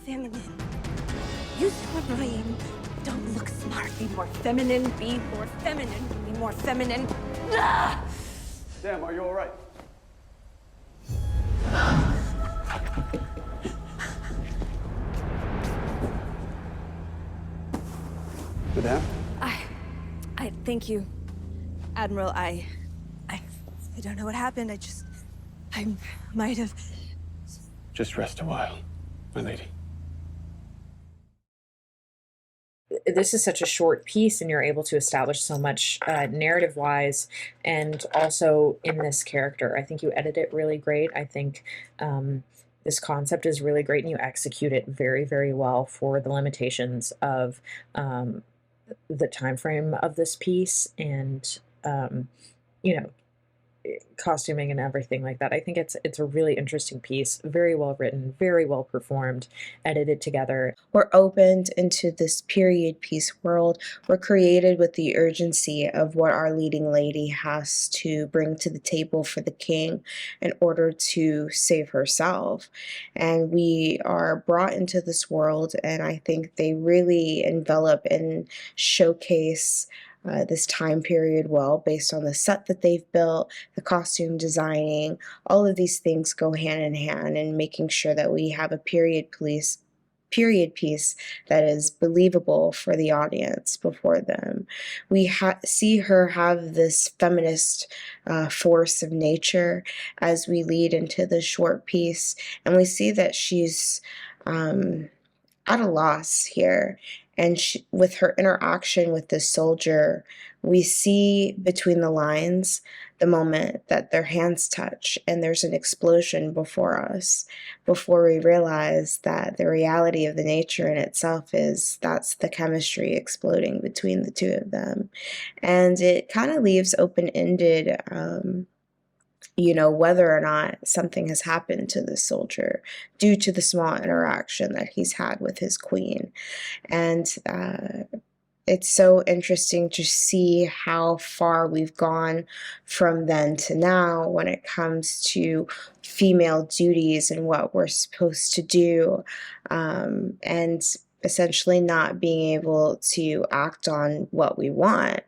feminine. Use your brain. Don't look smart. Be more feminine. Be more feminine. Be more feminine. Ah! Damn, are you all right? Madame? I thank you, Admiral. I don't know what happened. I might have. Just rest a while, my lady. This is such a short piece, and you're able to establish so much narrative-wise, and also in this character. I think you edit it really great. I think this concept is really great, and you execute it very, very well for the limitations of the time frame of this piece, and you know, costuming and everything like that. I think it's a really interesting piece, very well written, very well performed, edited together. We're opened into this period piece world. We're created with the urgency of what our leading lady has to bring to the table for the king in order to save herself. And we are brought into this world, and I think they really envelop and showcase this time period well, based on the set that they've built, the costume designing. All of these things go hand in hand in making sure that we have a period piece that is believable for the audience before them. We see her have this feminist force of nature as we lead into the short piece, and we see that she's at a loss here. And with her interaction with the soldier, we see between the lines the moment that their hands touch and there's an explosion before us, before we realize that the reality of the nature in itself is that's the chemistry exploding between the two of them. And it kind of leaves open-ended, whether or not something has happened to the soldier due to the small interaction that he's had with his queen. And it's so interesting to see how far we've gone from then to now when it comes to female duties and what we're supposed to do, and essentially not being able to act on what we want,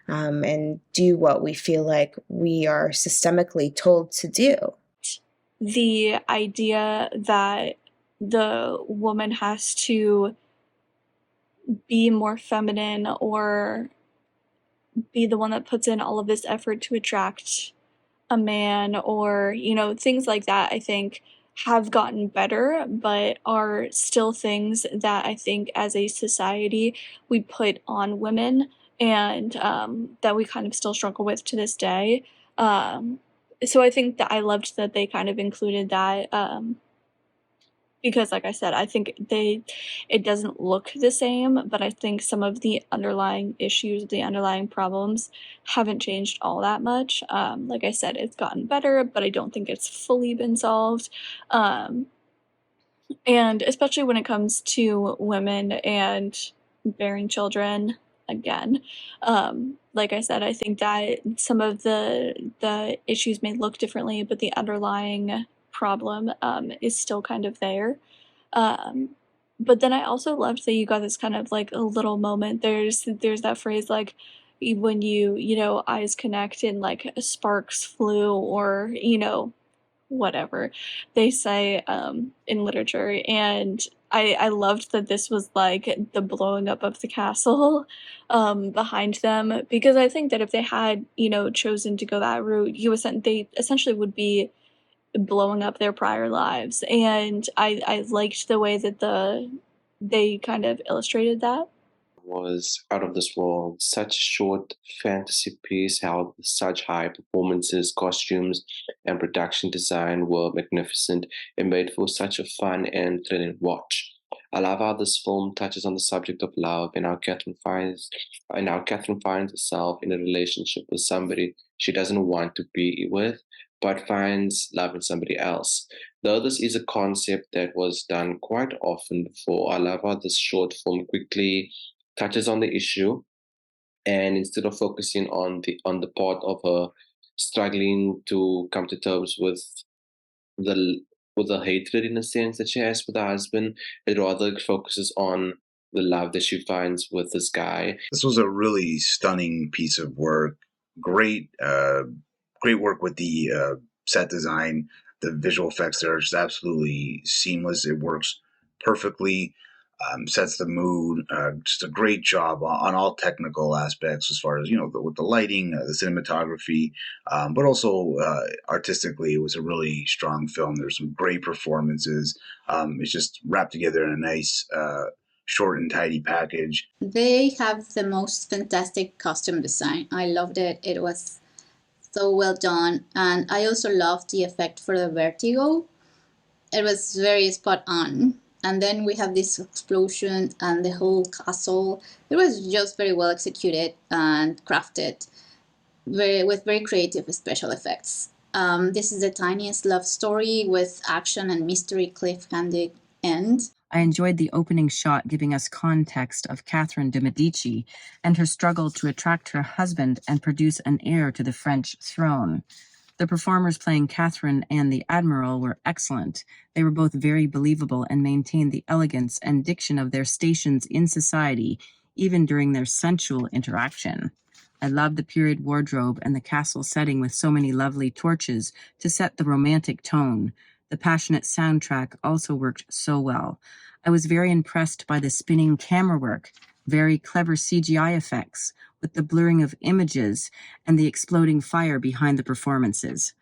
and do what we feel like we are systemically told to do. The idea that the woman has to be more feminine or be the one that puts in all of this effort to attract a man, or things like that, I think have gotten better, but are still things that I think as a society we put on women, and that we kind of still struggle with to this day. So I think that I loved that they kind of included that, because like I said, I think it doesn't look the same, but I think some of the underlying issues, the underlying problems haven't changed all that much. Like I said, it's gotten better, but I don't think it's fully been solved. And especially when it comes to women and bearing children, again, like I said, I think that some of the issues may look differently, but the underlying problem is still kind of there. But then I also loved that you got this kind of like a little moment. There's that phrase like when eyes connect and like sparks flew, or whatever they say in literature. And I loved that this was like the blowing up of the castle behind them, because I think that if they had chosen to go that route, they essentially would be blowing up their prior lives. And I liked the way that they kind of illustrated that. Was out of this world. Such a short fantasy piece held with such high performances, costumes, and production design were magnificent and made for such a fun and thrilling watch. I love how this film touches on the subject of love, and how Catherine finds herself in a relationship with somebody she doesn't want to be with, but finds love in somebody else. Though this is a concept that was done quite often before, I love how this short film quickly touches on the issue, and instead of focusing on the part of her struggling to come to terms with the with the hatred in a sense that she has for the husband. It rather focuses on the love that she finds with this guy. This was a really stunning piece of work. Great, great work with the set design. The visual effects there are just absolutely seamless. It works perfectly. Sets the mood. Just a great job on all technical aspects, as far as with the lighting, the cinematography, but also artistically, it was a really strong film. There's some great performances. It's just wrapped together in a nice, short and tidy package. They have the most fantastic costume design. I loved it. It was so well done, and I also loved the effect for the vertigo. It was very spot on. And then we have this explosion and the whole castle. It was just very well executed and crafted, with very creative special effects. This is the tiniest love story with action and mystery cliffhanger end. I enjoyed the opening shot giving us context of Catherine de' Medici and her struggle to attract her husband and produce an heir to the French throne. The performers playing Catherine and the Admiral were excellent. They were both very believable and maintained the elegance and diction of their stations in society, even during their sensual interaction. I loved the period wardrobe and the castle setting with so many lovely torches to set the romantic tone. The passionate soundtrack also worked so well. I was very impressed by the spinning camera work, very clever CGI effects, with the blurring of images and the exploding fire behind the performances.